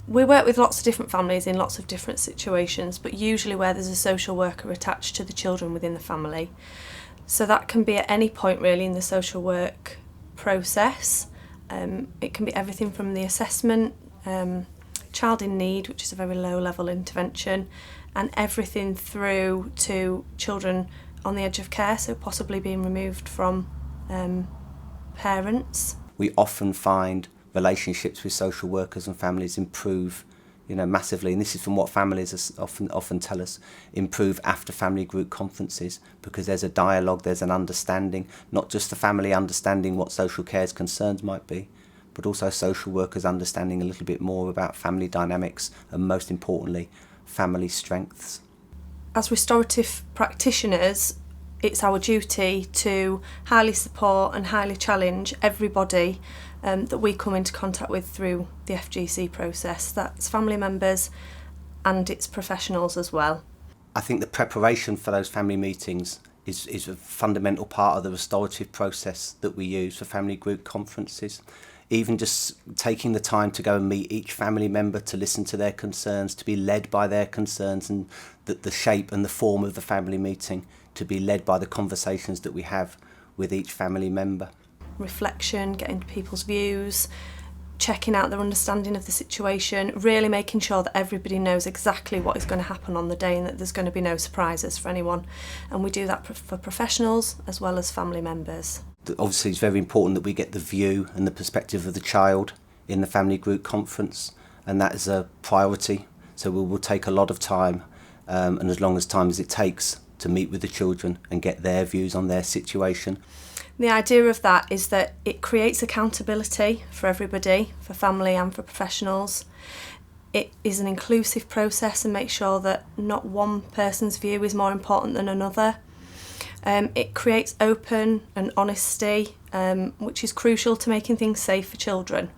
We work with lots of different families in lots of different situations, but usually where there's a social worker attached to the children within the family. So that can be at any point really in the social work process. It can be everything from the assessment, child in need, which is a very low level intervention, and everything through to children on the edge of care, so possibly being removed from parents. We often find relationships with social workers and families improve, massively, and this is from what families often tell us, improve after family group conferences, because there's a dialogue, there's an understanding, not just the family understanding what social care's concerns might be, but also social workers understanding a little bit more about family dynamics and, most importantly, family strengths. As restorative practitioners, it's our duty to highly support and highly challenge everybody that we come into contact with through the FGC process. That's family members and its professionals as well. I think the preparation for those family meetings is a fundamental part of the restorative process that we use for family group conferences. Even just taking the time to go and meet each family member, to listen to their concerns, to be led by their concerns, and the shape and the form of the family meeting to be led by the conversations that we have with each family member. Reflection, getting people's views, checking out their understanding of the situation, really making sure that everybody knows exactly what is going to happen on the day and that there's going to be no surprises for anyone. And we do that for professionals as well as family members. Obviously, it's very important that we get the view and the perspective of the child in the family group conference, and that is a priority. So we will take a lot of time, and as long as time as it takes, to meet with the children and get their views on their situation. The idea of that is that it creates accountability for everybody, for family and for professionals. It is an inclusive process and makes sure that not one person's view is more important than another. It creates open and honesty, which is crucial to making things safe for children.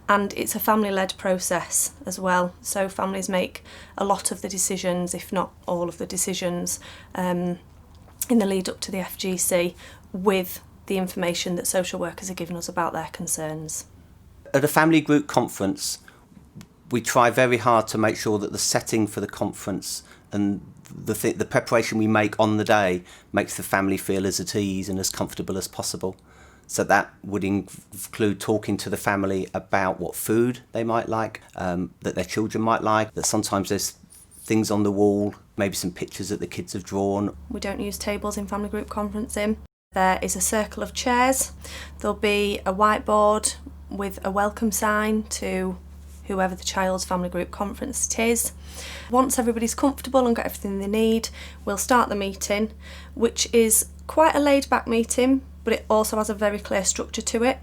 And it's a family-led process as well, so families make a lot of the decisions, if not all of the decisions, in the lead up to the FGC with the information that social workers are giving us about their concerns. At a family group conference, we try very hard to make sure that the setting for the conference and the preparation we make on the day makes the family feel as at ease and as comfortable as possible. So that would include talking to the family about what food they might like, that their children might like, that sometimes there's things on the wall, maybe some pictures that the kids have drawn. We don't use tables in family group conferencing. There is a circle of chairs. There'll be a whiteboard with a welcome sign to whoever the child's family group conference it is. Once everybody's comfortable and got everything they need, we'll start the meeting, which is quite a laid-back meeting, but it also has a very clear structure to it.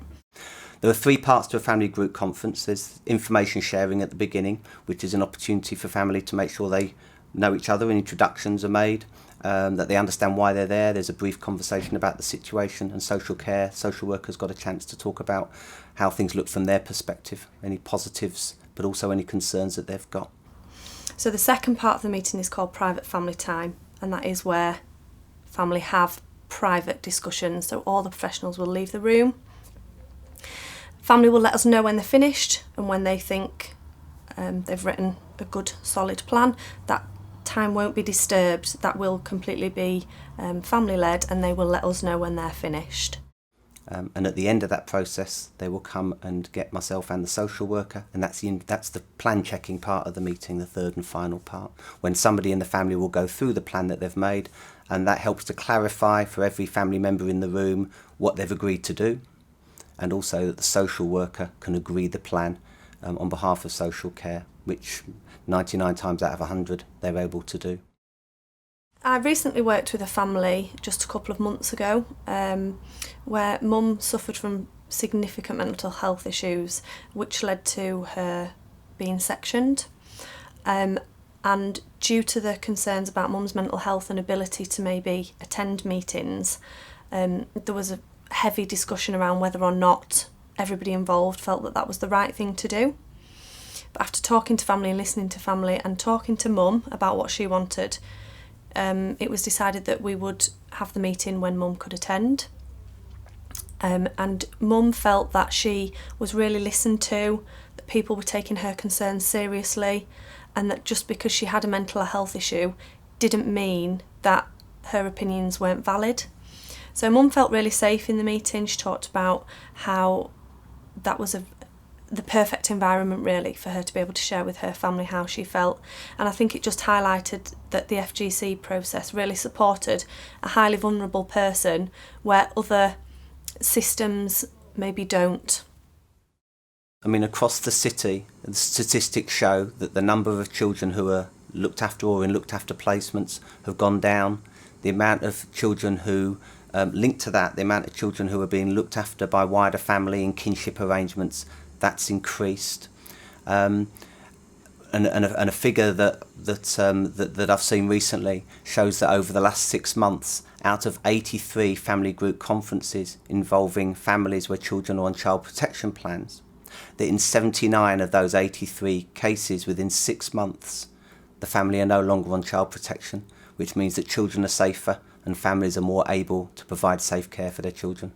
There are 3 parts to a family group conference. There's information sharing at the beginning, which is an opportunity for family to make sure they know each other and introductions are made, that they understand why they're there. There's a brief conversation about the situation and social care. Social workers got a chance to talk about how things look from their perspective, any positives, but also any concerns that they've got. So the second part of the meeting is called private family time, and that is where family have private discussions. So all the professionals will leave the room. Family will let us know when they're finished and when they think they've written a good solid plan. That time won't be disturbed. That will completely be family led, and they will let us know when they're finished. And at the end of that process, they will come and get myself and the social worker, and that's the plan checking part of the meeting, the third and final part, when somebody in the family will go through the plan that they've made, and that helps to clarify for every family member in the room what they've agreed to do, and also that the social worker can agree the plan on behalf of social care, which 99 times out of 100 they're able to do. I recently worked with a family just a couple of months ago where mum suffered from significant mental health issues, which led to her being sectioned. And due to the concerns about mum's mental health and ability to maybe attend meetings, there was a heavy discussion around whether or not everybody involved felt that that was the right thing to do. But after talking to family and listening to family and talking to mum about what she wanted, it was decided that we would have the meeting when mum could attend. And mum felt that she was really listened to, people were taking her concerns seriously, and that just because she had a mental health issue didn't mean that her opinions weren't valid. So Mum felt really safe in the meeting. She talked about how that was the perfect environment really for her to be able to share with her family how she felt, and I think it just highlighted that the FGC process really supported a highly vulnerable person where other systems maybe don't. I mean, across the city, the statistics show that the number of children who are looked after or in looked after placements have gone down. The amount of children who, linked to that, the amount of children who are being looked after by wider family and kinship arrangements, that's increased. And a figure that I've seen recently shows that over the last 6 months, out of 83 family group conferences involving families where children are on child protection plans, that in 79 of those 83 cases within 6 months, the family are no longer on child protection, which means that children are safer and families are more able to provide safe care for their children.